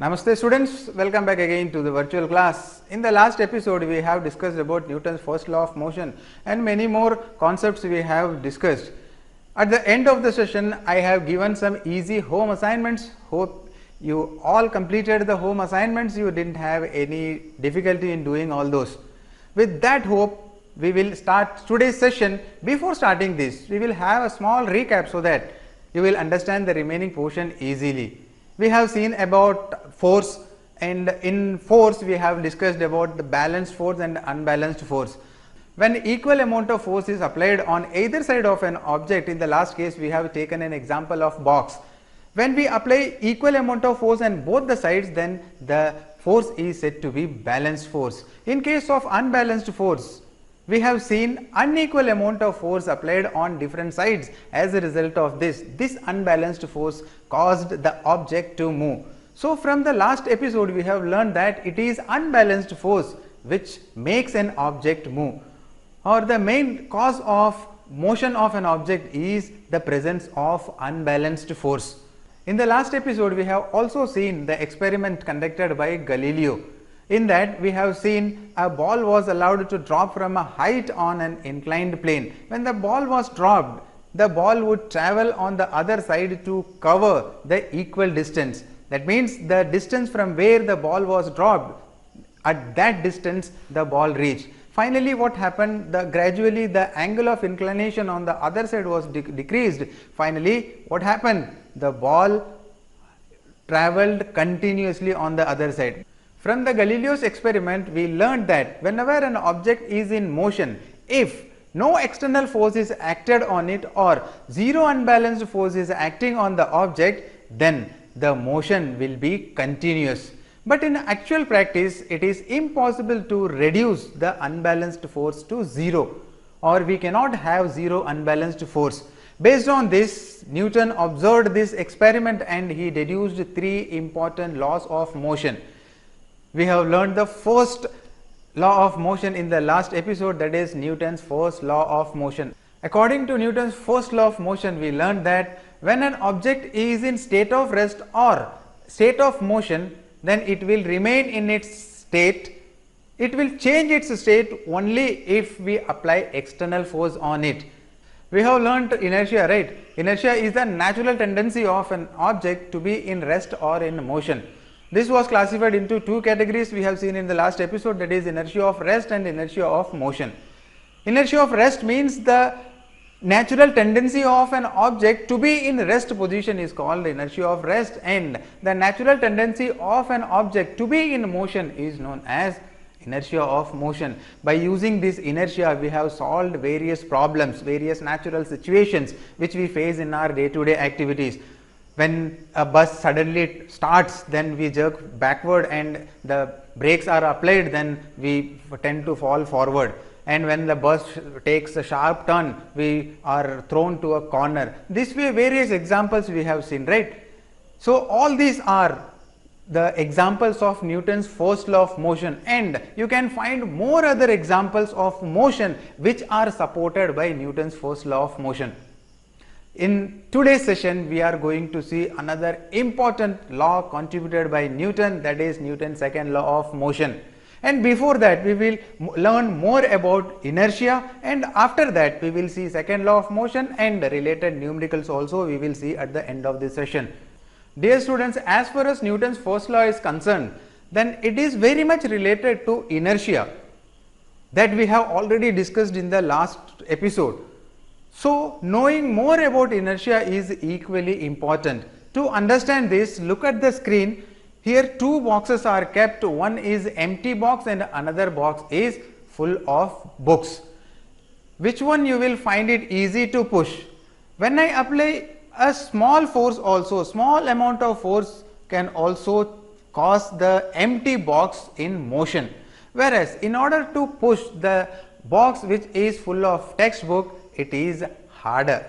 Namaste students, welcome back again to the virtual class. In the last episode we have discussed about Newton's first law of motion and many more concepts we have discussed. At the end of the session I have given some easy home assignments. Hope you all completed the home assignments, you didn't have any difficulty in doing all those. With that hope we will start today's session. Before starting this we will have a small recap so that you will understand the remaining portion easily. We have seen about force, and in force we have discussed about the balanced force and unbalanced force. When equal amount of force is applied on either side of an object, in the last case we have taken an example of box. When we apply equal amount of force on both the sides, then the force is said to be balanced force. In case of unbalanced force, we have seen unequal amount of force applied on different sides. As a result of this unbalanced force caused the object to move. So from the last episode we have learned that it is unbalanced force which makes an object move, or the main cause of motion of an object is the presence of unbalanced force. In the last episode we have also seen the experiment conducted by Galileo. In that we have seen a ball was allowed to drop from a height on an inclined plane. When the ball was dropped, the ball would travel on the other side to cover the equal distance. That means the distance from where the ball was dropped, at that distance the ball reached. Finally what happened, gradually the angle of inclination on the other side was decreased. Finally what happened, the ball traveled continuously on the other side. From the Galileo's experiment we learned that whenever an object is in motion, if no external force is acted on it or zero unbalanced force is acting on the object, then the motion will be continuous. But in actual practice it is impossible to reduce the unbalanced force to zero, or we cannot have zero unbalanced force. Based on this, Newton observed this experiment and he deduced three important laws of motion. We have learned the first law of motion in the last episode, that is Newton's first law of motion. According to Newton's first law of motion, we learned that when an object is in state of rest or state of motion, then it will remain in its state. It will change its state only if we apply external force on it. We have learned inertia, right? Inertia is the natural tendency of an object to be in rest or in motion. This was classified into two categories we have seen in the last episode, that is inertia of rest and inertia of motion. Inertia of rest means the natural tendency of an object to be in rest position is called inertia of rest, and the natural tendency of an object to be in motion is known as inertia of motion. By using this inertia we have solved various problems, various natural situations which we face in our day-to-day activities. When a bus suddenly starts, then we jerk backward and the brakes are applied, then we tend to fall forward. And when the bus takes a sharp turn, we are thrown to a corner. This way various examples we have seen, right? So all these are the examples of Newton's first law of motion, and you can find more other examples of motion which are supported by Newton's first law of motion. In today's session we are going to see another important law contributed by Newton, that is Newton's second law of motion. And before that we will learn more about inertia, and after that we will see second law of motion and related numericals also we will see at the end of this session. Dear students, as far as Newton's first law is concerned, then it is very much related to inertia that we have already discussed in the last episode. So knowing more about inertia is equally important. To understand this, look at the screen. Here two boxes are kept, one is empty box and another box is full of books. Which one you will find it easy to push? When I apply a small force also, small amount of force can also cause the empty box in motion. Whereas in order to push the box which is full of textbook, it is harder.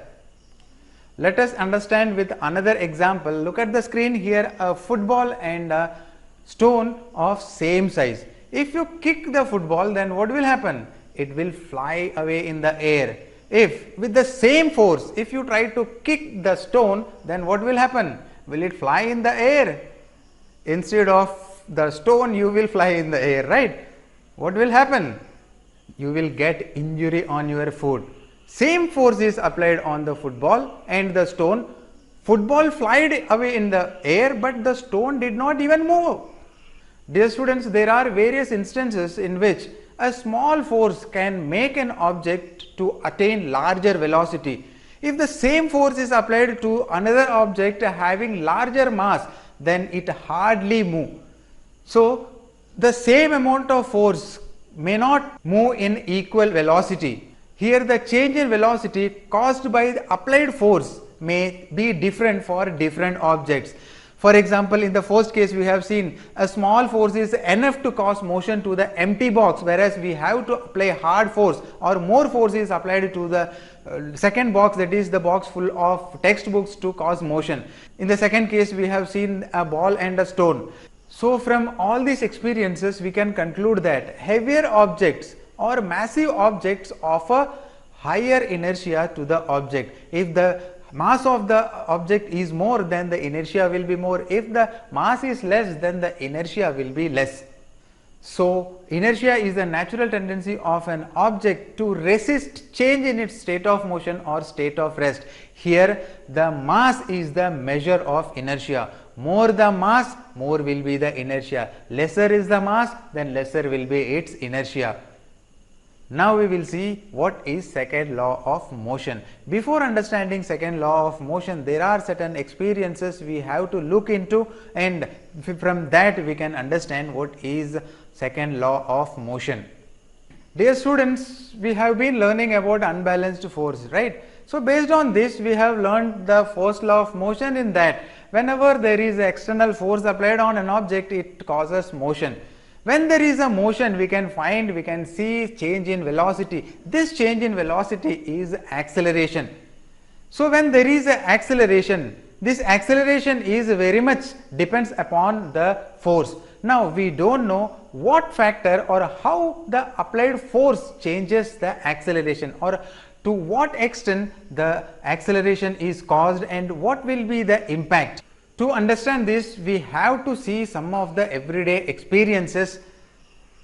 Let us understand with another example. Look at the screen here, a football and a stone of same size. If you kick the football, then what will happen? It will fly away in the air. If with the same force, if you try to kick the stone, then what will happen? Will it fly in the air? instead of the stone you will fly in the air, right? What will happen? You will get injury on your foot. Same force is applied on the football and the stone. Football flied away in the air, but the stone did not even move. Dear students, there are various instances in which a small force can make an object to attain larger velocity. If the same force is applied to another object having larger mass, then it hardly moves. So, the same amount of force may not move in equal velocity. Here the change in velocity caused by the applied force may be different for different objects. For example, in the first case we have seen a small force is enough to cause motion to the empty box, whereas we have to apply hard force or more force is applied to the second box, that is the box full of textbooks, to cause motion. In the second case we have seen a ball and a stone. So from all these experiences we can conclude that heavier objects or massive objects offer higher inertia to the object. If the mass of the object is more, then the inertia will be more. If the mass is less, then the inertia will be less. So inertia is the natural tendency of an object to resist change in its state of motion or state of rest. Here the mass is the measure of inertia. More the mass, more will be the inertia. Lesser is the mass, then lesser will be its inertia. Now we will see what is second law of motion. Before understanding second law of motion, there are certain experiences we have to look into, and from that we can understand what is second law of motion. Dear students, we have been learning about unbalanced force, right? So based on this we have learned the first law of motion, in that whenever there is external force applied on an object, it causes motion. When there is a motion, we can see change in velocity. This change in velocity is acceleration. So when there is an acceleration, this acceleration is very much depends upon the force. Now we don't know what factor or how the applied force changes the acceleration, or to what extent the acceleration is caused and what will be the impact. To understand this, we have to see some of the everyday experiences.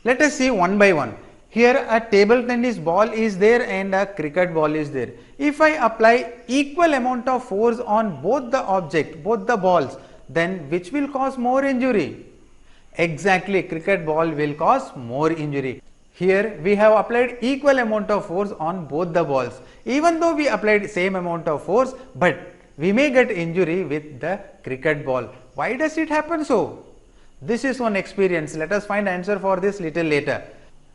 Let us see one by one. Here a table tennis ball is there and a cricket ball is there. If I apply equal amount of force on both the object, both the balls, then which will cause more injury? Exactly, cricket ball will cause more injury. Here we have applied equal amount of force on both the balls. Even though we applied same amount of force, but we may get injury with the cricket ball. Why does it happen so? This is one experience. Let us find answer for this little later.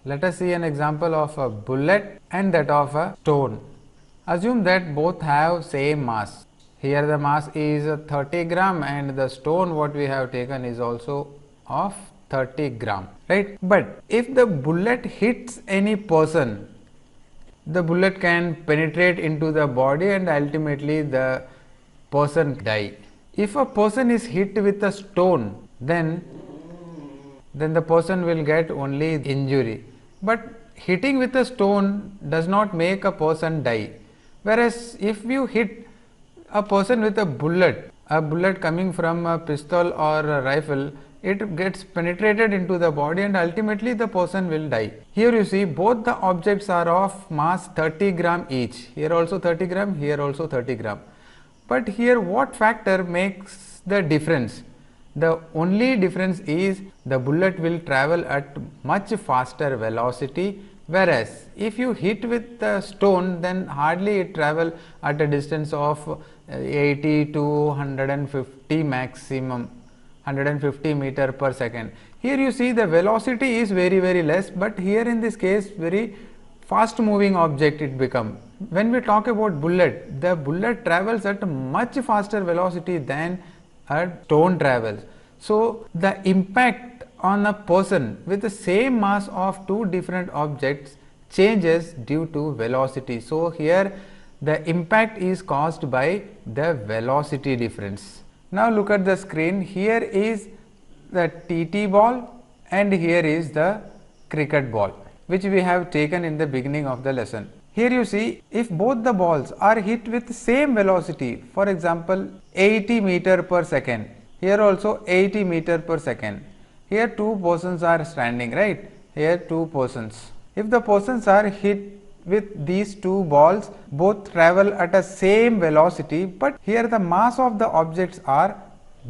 Let us see an example of a bullet and that of a stone. Assume that both have same mass. Here the mass is 30 gram and the stone what we have taken is also of 30 gram, right? But if the bullet hits any person, the bullet can penetrate into the body and ultimately the person die. If a person is hit with a stone, then the person will get only injury. But hitting with a stone does not make a person die. Whereas if you hit a person with a bullet coming from a pistol or a rifle, it gets penetrated into the body and ultimately the person will die. Here you see both the objects are of mass 30 gram each. Here also 30 gram, here also 30 gram. But here what factor makes the difference? The only difference is the bullet will travel at much faster velocity, whereas if you hit with the stone, then hardly it travel at a distance of 80 to 150 maximum, 150 meter per second. Here you see the velocity is very less, but here in this case very fast moving object it become. When we talk about bullet, the bullet travels at a much faster velocity than a stone travels. So the impact on a person with the same mass of two different objects changes due to velocity. So here the impact is caused by the velocity difference. Now look at the screen. Here is the TT ball and here is the cricket ball, which we have taken in the beginning of the lesson. Here you see, if both the balls are hit with same velocity, for example 80 meter per second, Here also 80 meter per second. Here two persons are standing, right? Here two persons. If the persons are hit with these two balls, both travel at a same velocity, but here the mass of the objects are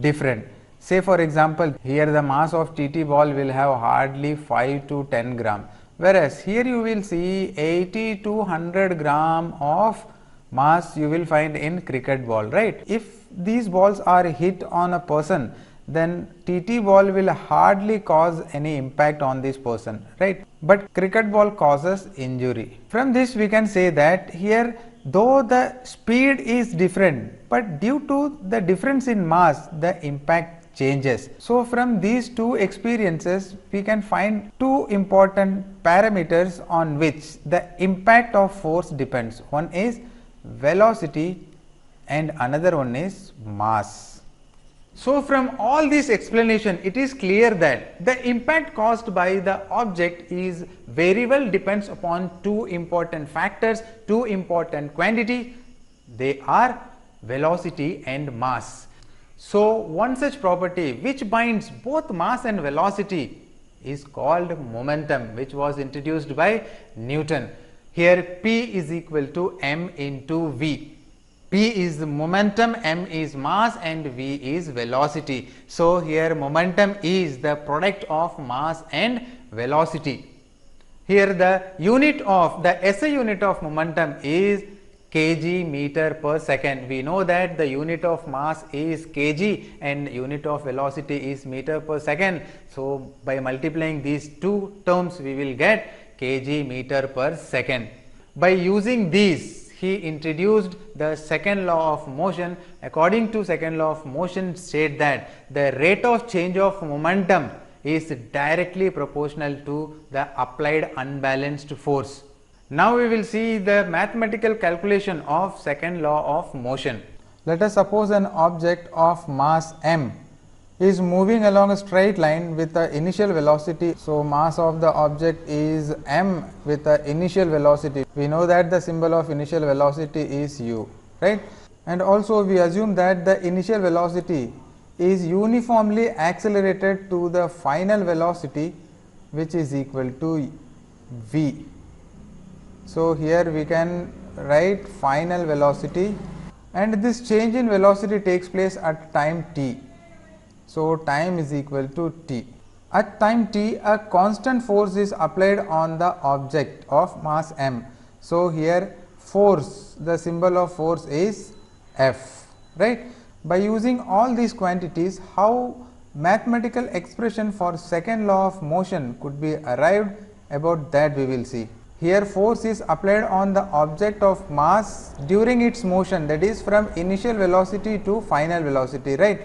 different. Say for example, here the mass of TT ball will have hardly 5 to 10 gram, whereas here you will see 80 to 100 gram of mass you will find in cricket ball, right? If these balls are hit on a person, then TT ball will hardly cause any impact on this person, right? But cricket ball causes injury. From this we can say that here, though the speed is different, but due to the difference in mass, the impact changes. So from these two experiences we can find two important parameters on which the impact of force depends. One is velocity and another one is mass. So from all this explanation, it is clear that the impact caused by the object is very well depends upon two important factors, two important quantity. They are velocity and mass. So one such property which binds both mass and velocity is called momentum, which was introduced by Newton. Here P is equal to m into v. P is the momentum, m is mass and v is velocity. So here momentum is the product of mass and velocity. Here the unit of the SI unit of momentum is kg meter per second. We know that the unit of mass is kg and unit of velocity is meter per second. So by multiplying these two terms we will get kg meter per second. By using these, he introduced the second law of motion. According to second law of motion state that the rate of change of momentum is directly proportional to the applied unbalanced force. Now we will see the mathematical calculation of second law of motion. Let us suppose an object of mass m is moving along a straight line with the initial velocity. So mass of the object is m with the initial velocity. We know that the symbol of initial velocity is u, right? And also we assume that the initial velocity is uniformly accelerated to the final velocity, which is equal to v. So here we can write final velocity, and this change in velocity takes place at time t. So time is equal to t. At time t, a constant force is applied on the object of mass m. So here force, the symbol of force is F, right? By using all these quantities, how mathematical expression for second law of motion could be arrived, about that we will see. Here force is applied on the object of mass during its motion, that is from initial velocity to final velocity, right?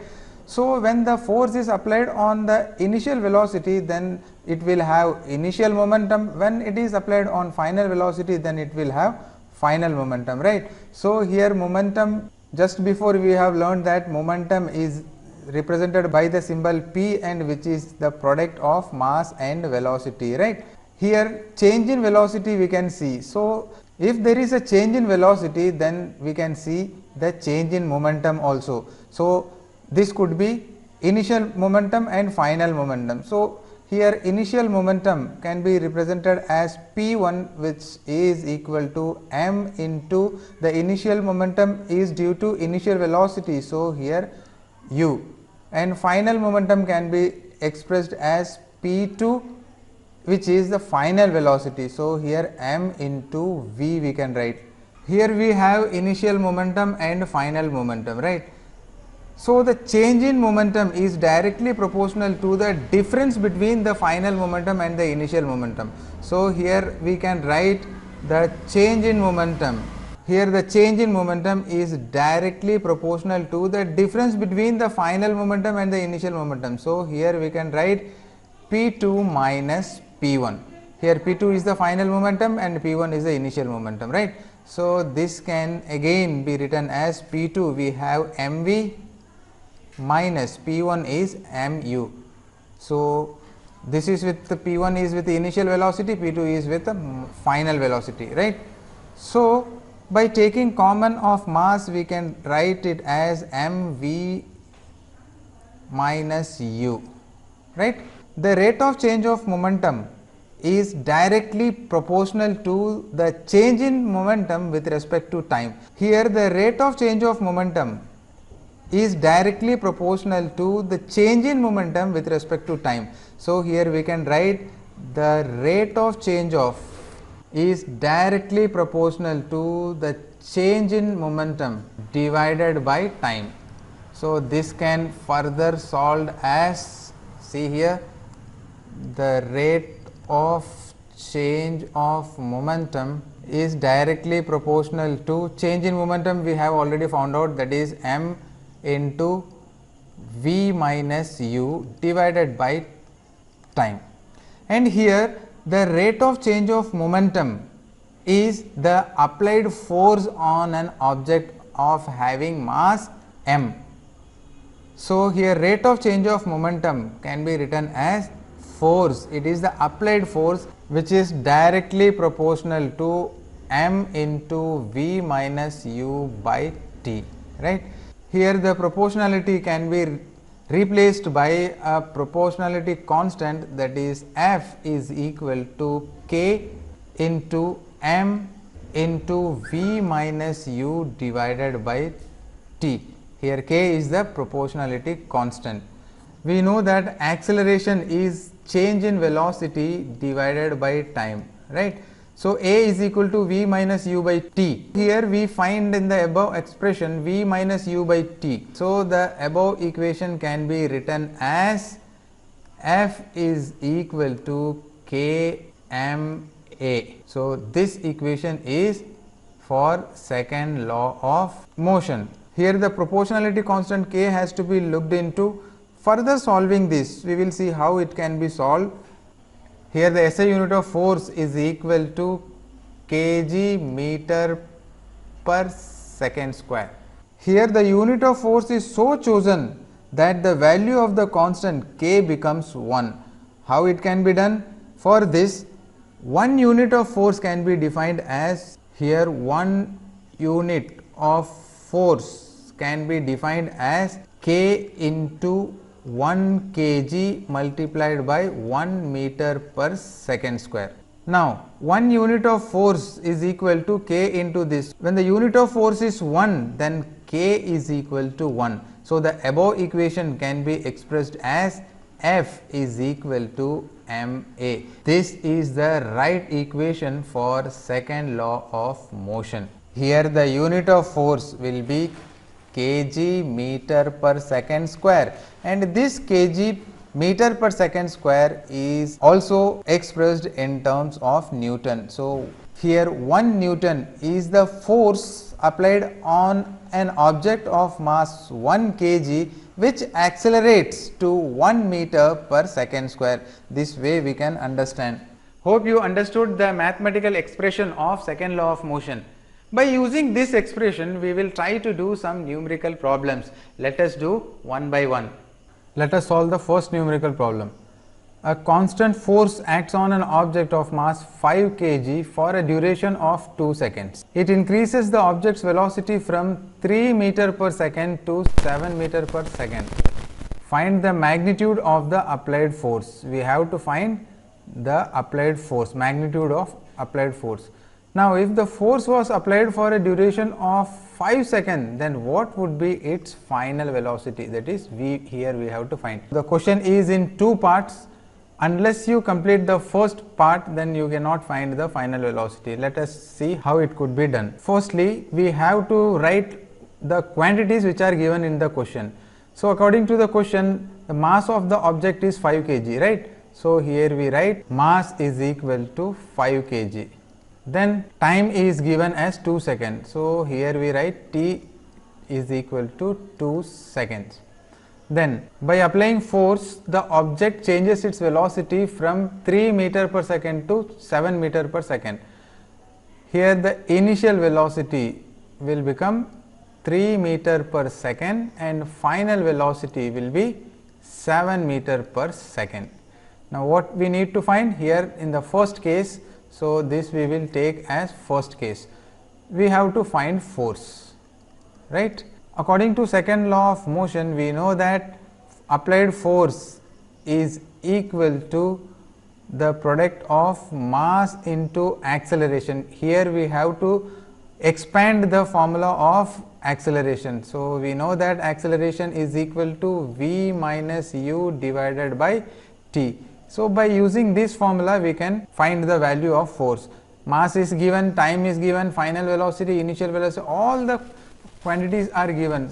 So when the force is applied on the initial velocity, then it will have initial momentum. When it is applied on final velocity, then it will have final momentum, right? So here momentum, just before we have learned that momentum is represented by the symbol P, and which is the product of mass and velocity, right? Here change in velocity we can see. So if there is a change in velocity, then we can see the change in momentum also. So this could be initial momentum and final momentum. So here initial momentum can be represented as P1, which is equal to m into the initial momentum is due to initial velocity. So here u, and final momentum can be expressed as P2, which is the final velocity. So here m into v we can write. Here we have initial momentum and final momentum, right? So the change in momentum is directly proportional to the difference between the final momentum and the initial momentum. So here we can write the change in momentum. Here the change in momentum is directly proportional to the difference between the final momentum and the initial momentum. So here we can write P2 minus P1. Here P2 is the final momentum and P1 is the initial momentum, right? So this can again be written as P2, we have mv minus P1 is mu. So this is with the P1 is with the initial velocity, P2 is with the final velocity, right? So by taking common of mass, we can write it as mv minus u, right. The rate of change of momentum is directly proportional to the change in momentum with respect to time. Here the rate of change of momentum is directly proportional to the change in momentum with respect to time. So, here we can write the rate of change of is directly proportional to the change in momentum divided by time. So, this can further solved as, see here, the rate of change of momentum is directly proportional to change in momentum. We have already found out, that is m into v minus u divided by time, and here the rate of change of momentum is the applied force on an object of having mass m. So, here rate of change of momentum can be written as force. It is the applied force which is directly proportional to m into v minus u by t, right. Here the proportionality can be replaced by a proportionality constant, that is f is equal to k into m into v minus u divided by t. Here k is the proportionality constant. We know that acceleration is change in velocity divided by time, right. So, a is equal to v minus u by t. Here we find in the above expression v minus u by t. So, the above equation can be written as f is equal to k m a. So, this equation is for second law of motion. Here the proportionality constant k has to be looked into. Further solving this, we will see how it can be solved. Here the SI unit of force is equal to kg meter per second square. Here the unit of force is so chosen that the value of the constant k becomes 1. How it can be done? For this, one unit of force can be defined as, here 1 unit of force can be defined as k into 1 kg multiplied by 1 meter per second square. Now, 1 unit of force is equal to k into this. When the unit of force is 1, then k is equal to 1. So, the above equation can be expressed as f is equal to m a. This is the right equation for second law of motion. Here the unit of force will be kg meter per second square, and this kg meter per second square is also expressed in terms of Newton. So, here 1 Newton is the force applied on an object of mass 1 kg which accelerates to 1 meter per second square. This way we can understand. Hope you understood the mathematical expression of second law of motion. By using this expression, we will try to do some numerical problems. Let us do one by one. Let us solve the first numerical problem. A constant force acts on an object of mass 5 kg for a duration of 2 seconds. It increases the object's velocity from 3 meter per second to 7 meter per second. Find the magnitude of the applied force. We have to find the applied force, magnitude of applied force. Now, if the force was applied for a duration of 5 seconds, then what would be its final velocity? That is, here we have to find. The question is in 2 parts. Unless you complete the first part, then you cannot find the final velocity. Let us see how it could be done. Firstly, we have to write the quantities which are given in the question. So, according to the question, the mass of the object is 5 kg, right? So, here we write mass is equal to 5 kg. Then time is given as 2 seconds. So, here we write t is equal to 2 seconds. Then by applying force, the object changes its velocity from 3 meter per second to 7 meter per second. Here the initial velocity will become 3 meter per second and final velocity will be 7 meter per second. Now, what we need to find here in the first case, so this we will take as first case. We have to find force, right? According to second law of motion, we know that applied force is equal to the product of mass into acceleration. Here we have to expand the formula of acceleration. So, we know that acceleration is equal to v minus u divided by t. So, by using this formula we can find the value of force. Mass is given, time is given, final velocity, initial velocity, all the quantities are given.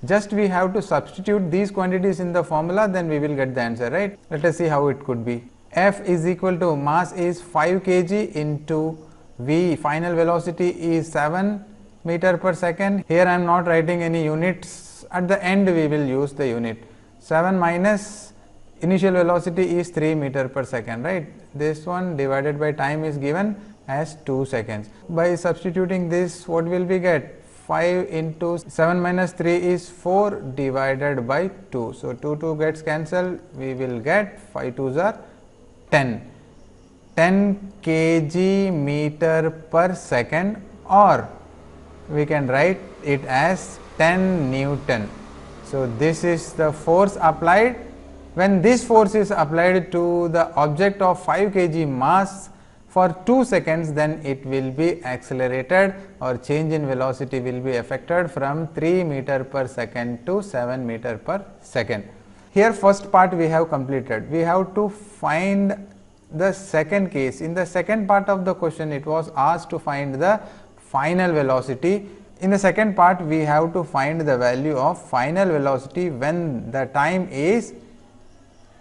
Just we have to substitute these quantities in the formula, then we will get the answer, right. Let us see how it could be. F is equal to mass is 5 kg into v, final velocity is 7 meter per second. Here I am not writing any units, at the end we will use the unit. 7 minus initial velocity is 3 meter per second, right. This one divided by time is given as 2 seconds. By substituting this, what will we get? 5 into 7 minus 3 is 4 divided by 2. So, 2 gets cancelled, we will get 5 2s are 10 kg meter per second, or we can write it as 10 Newton. So, this is the force applied. When this force is applied to the object of 5 kg mass for 2 seconds, then it will be accelerated, or change in velocity will be affected from 3 meter per second to 7 meter per second. Here first part we have completed. We have to find the second case. In the second part of the question, it was asked to find the final velocity. In the second part, we have to find the value of final velocity when the time is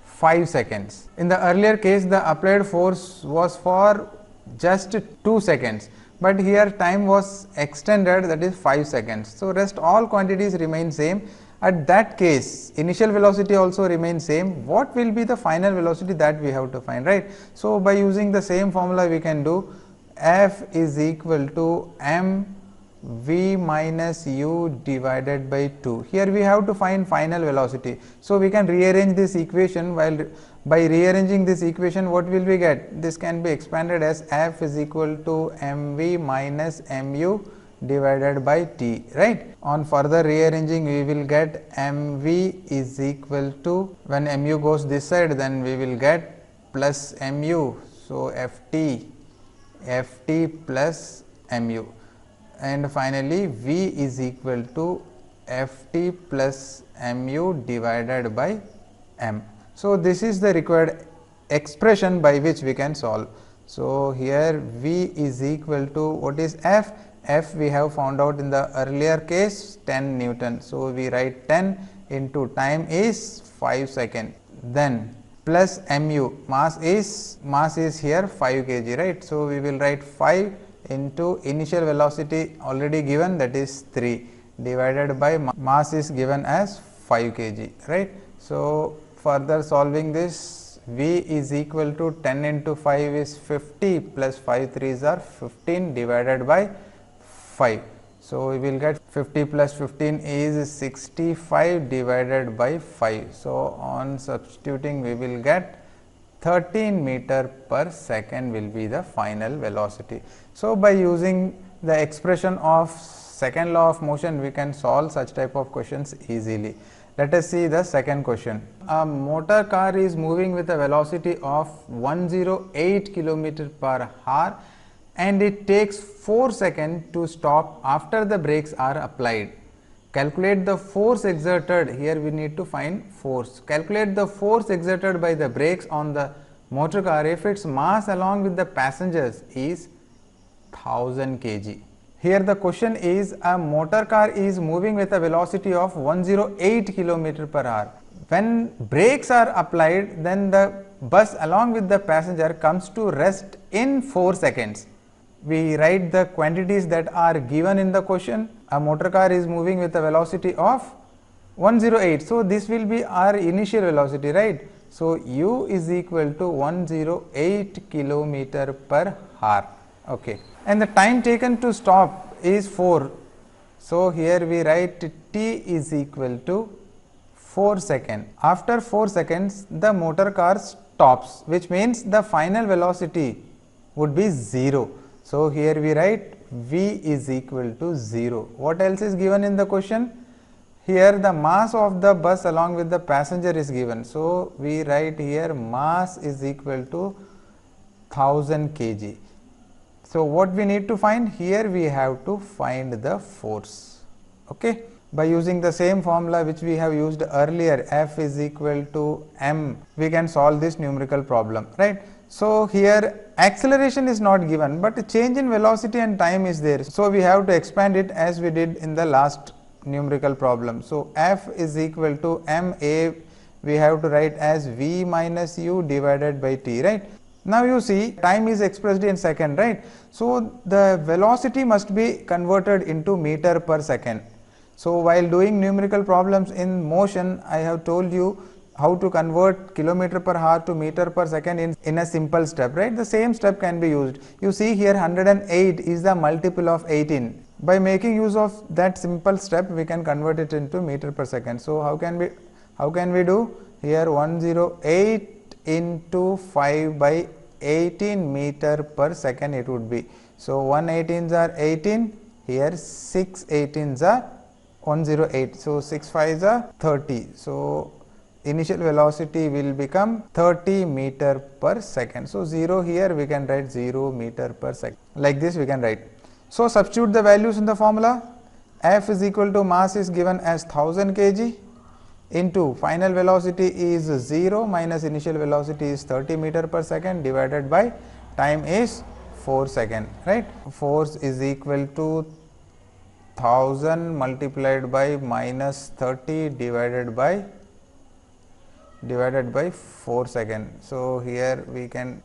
5 seconds. In the earlier case, the applied force was for just 2 seconds, but here time was extended, that is 5 seconds. So, rest all quantities remain same. At that case, initial velocity also remains same. What will be the final velocity, that we have to find, right. So, by using the same formula we can do F is equal to m v minus u divided by 2. Here we have to find final velocity. So, we can rearrange this equation. While by rearranging this equation, what will we get? This can be expanded as F is equal to mv minus mu divided by t, right. On further rearranging, we will get mv is equal to, when mu goes this side, then we will get plus mu. So, ft plus mu, and finally v is equal to ft plus mu divided by m. So, this is the required expression by which we can solve. So, here v is equal to, what is f? F we have found out in the earlier case 10 Newton. So, we write 10 into time is 5 seconds, then plus mu, mass is here 5 kg, right. So, we will write 5 into initial velocity already given, that is 3, divided by mass is given as 5 kg, right. So, further solving this, v is equal to 10 into 5 is 50 plus 5 3s are 15 divided by 5. So, we will get 50 plus 15 is 65 divided by 5. So, on substituting we will get 13 meter per second will be the final velocity. So, by using the expression of second law of motion, we can solve such type of questions easily. Let us see the second question. A motor car is moving with a velocity of 108 km per hour, and it takes 4 seconds to stop after the brakes are applied. Calculate the force exerted. Here we need to find force. Calculate the force exerted by the brakes on the motor car if its mass along with the passengers is 1000 kg. Here the question is, a motor car is moving with a velocity of 108 km per hour. When brakes are applied, then the bus along with the passenger comes to rest in 4 seconds. We write the quantities that are given in the question. A motor car is moving with a velocity of 108. So, this will be our initial velocity, right. So, u is equal to 108 km per hour. Okay. And the time taken to stop is 4. So, here we write t is equal to 4 seconds. After 4 seconds, the motor car stops, which means the final velocity would be 0. So, here we write v is equal to 0. What else is given in the question? Here the mass of the bus along with the passenger is given. So we write here mass is equal to 1000 kg. So what we need to find? Here we have to find the force. Okay. By using the same formula which we have used earlier, F is equal to m, we can solve this numerical problem, right? So here acceleration is not given, but change in velocity and time is there. So we have to expand it as we did in the last numerical problem. So F is equal to ma, we have to write as v minus u divided by t, right? Now you see time is expressed in second, right? So the velocity must be converted into meter per second. So while doing numerical problems in motion, I have told you how to convert kilometer per hour to meter per second in a simple step, right? The same step can be used. You see here 108 is the multiple of 18. By making use of that simple step, we can convert it into meter per second. So how can we do? Here 108 into 5 by 18 meter per second it would be. So 1 18s are 18, here 6 18s are 108. So 6 5s are 30. So initial velocity will become 30 meter per second. So 0 here we can write 0 meter per second. Like this we can write. So substitute the values in the formula. F is equal to mass is given as 1000 kg into final velocity is 0 minus initial velocity is 30 meter per second divided by time is 4 seconds, right? Force is equal to 1000 multiplied by minus 30 divided by 4 seconds. So here we can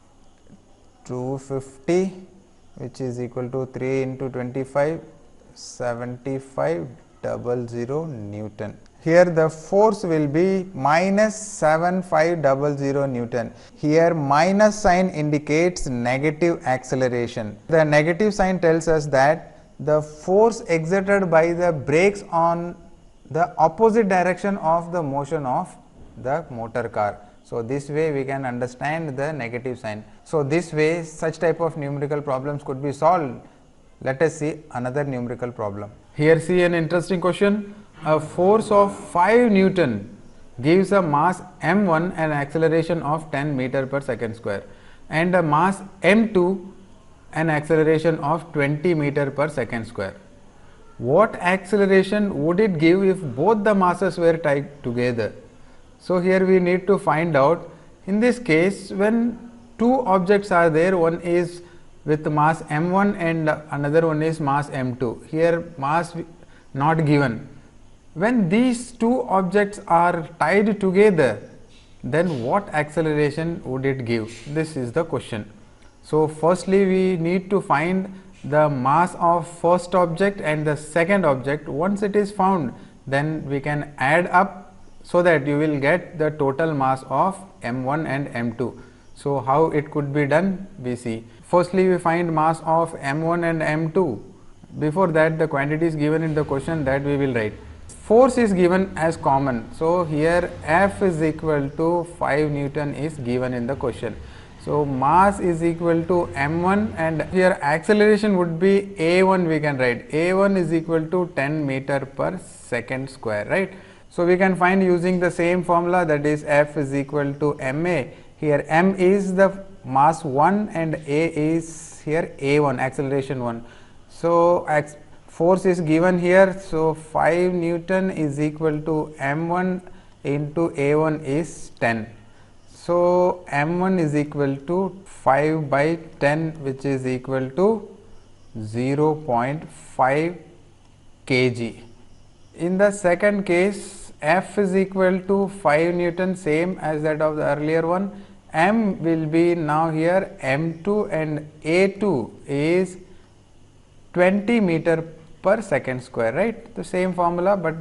250, which is equal to 3 into 25, 7500 Newton. Here the force will be minus 7500 Newton. Here minus sign indicates negative acceleration. The negative sign tells us that the force exerted by the brakes on the opposite direction of the motion of the motor car. So this way we can understand the negative sign. So this way such type of numerical problems could be solved. Let us see another numerical problem. Here see an interesting question. A force of 5 Newton gives a mass m1 and acceleration of 10 meter per second square, and a mass m2 an acceleration of 20 meter per second square. What acceleration would it give if both the masses were tied together? So here we need to find out. In this case, when two objects are there, one is with mass m1 and another one is mass m2. Here mass not given. When these two objects are tied together, then what acceleration would it give? This is the question. So firstly we need to find the mass of first object and the second object. Once it is found, then we can add up so that you will get the total mass of m1 and m2. So how it could be done? We see. Firstly we find mass of m1 and m2. Before that, the quantity is given in the question, that we will write. Force is given as common. So here F is equal to 5 Newton is given in the question. So mass is equal to m1, and here acceleration would be a1, we can write. a1 is equal to 10 meter per second square, right? So we can find using the same formula, that is F is equal to ma. Here m is the mass 1 and a is here a1, acceleration 1. So force is given here. So 5 Newton is equal to m1 into a1 is 10. So m1 is equal to 5 by 10, which is equal to 0.5 kg. In the second case, F is equal to 5 Newton, same as that of the earlier one. M will be now here m2 and a2 is 20 meter per second square, right? The same formula, but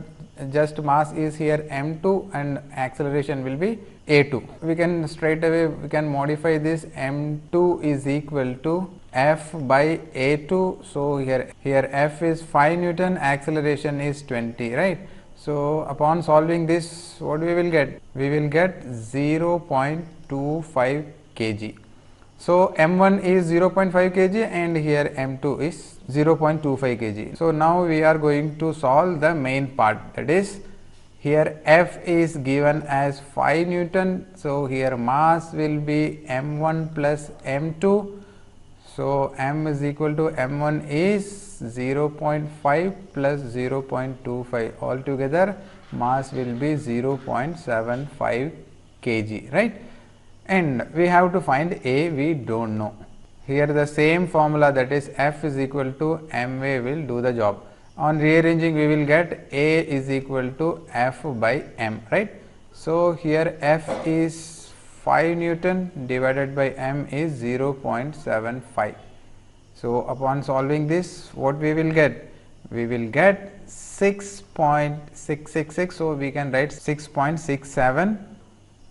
just mass is here m2 and acceleration will be a2. We can straight away modify this. m2 is equal to F by a2. So here F is 5 Newton, acceleration is 20, right? So upon solving this, what we will get? We will get 0.25 kg. So m1 is 0.5 kg and here m2 is 0.25 kg. So now we are going to solve the main part, that is here F is given as 5 Newton. So here mass will be m1 plus m2. So m is equal to m1 is 0.5 plus 0.25, altogether mass will be 0.75 kg, right? And we have to find A, we don't know. Here the same formula, that is F is equal to ma will do the job. On rearranging we will get A is equal to F by m, right? So here F is 5 Newton divided by m is 0.75. So upon solving this, what we will get? We will get 6.666. So we can write 6.67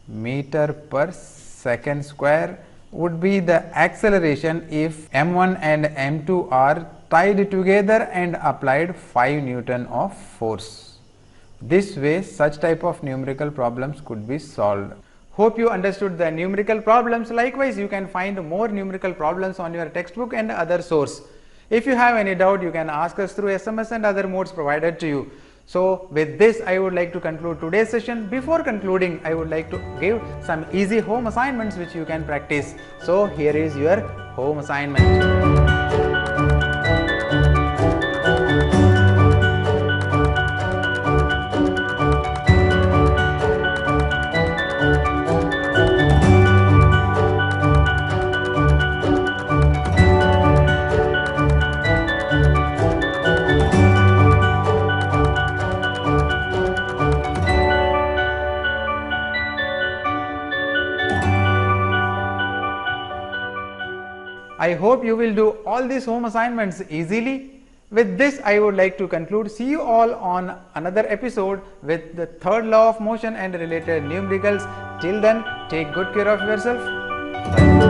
meter per second square would be the acceleration if m1 and m2 are tied together and applied 5 Newton of force. This way such type of numerical problems could be solved. Hope you understood the numerical problems. Likewise, you can find more numerical problems on your textbook and other source. If you have any doubt, you can ask us through SMS and other modes provided to you. So with this, I would like to conclude today's session. Before concluding, I would like to give some easy home assignments which you can practice. So here is your home assignment. I hope you will do all these home assignments easily. With this, I would like to conclude. See you all on another episode with the third law of motion and related numericals. Till then, take good care of yourself. Bye.